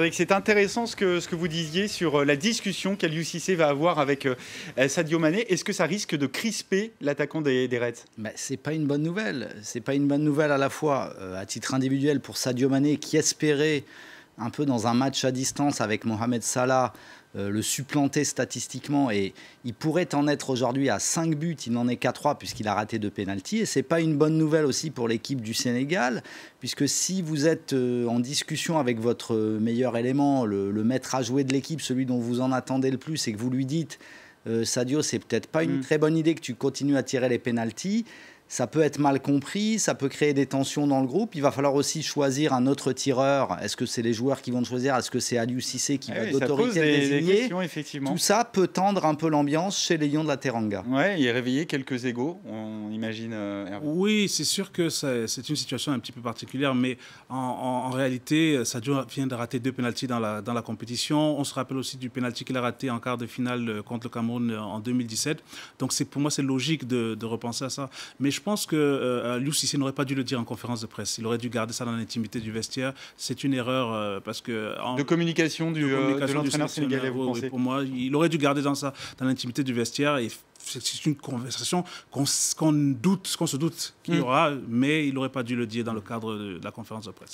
C'est intéressant ce que vous disiez sur la discussion qu'Aliou Cissé va avoir avec Sadio Mané. Est-ce que ça risque de crisper l'attaquant des Reds? C'est pas une bonne nouvelle. C'est pas une bonne nouvelle à la fois à titre individuel pour Sadio Mané qui espérait un peu dans un match à distance avec Mohamed Salah le supplanter statistiquement, et il pourrait en être aujourd'hui à 5 buts, il n'en est qu'à 3 puisqu'il a raté 2 pénaltys. Et c'est pas une bonne nouvelle aussi pour l'équipe du Sénégal, puisque si vous êtes en discussion avec votre meilleur élément, le maître à jouer de l'équipe, celui dont vous en attendez le plus, et que vous lui dites Sadio, c'est peut-être pas une très bonne idée que tu continues à tirer les pénaltys, ça peut être mal compris, ça peut créer des tensions dans le groupe. Il va falloir aussi choisir un autre tireur. Est-ce que c'est les joueurs qui vont le choisir? Est-ce que c'est Aliou Cissé qui va d'autorité le désigner? Tout ça peut tendre un peu l'ambiance chez les Lions de la Teranga. Ouais, il a réveillé quelques égos, on imagine, Hervé. Oui, c'est sûr que c'est une situation un petit peu particulière, mais en réalité, Sadio vient de rater 2 pénaltys dans la compétition. On se rappelle aussi du pénalty qu'il a raté en quart de finale contre le Cameroun en 2017. Donc pour moi, c'est logique de repenser à ça. Mais je pense que Aliou Cissé n'aurait pas dû le dire en conférence de presse. Il aurait dû garder ça dans l'intimité du vestiaire. C'est une erreur parce que... De communication de l'entraîneur sénégalais, vous pensez? Oui, pour moi, il aurait dû garder dans l'intimité du vestiaire. Et c'est une conversation qu'on se doute qu'il y aura, mais il n'aurait pas dû le dire dans le cadre de la conférence de presse.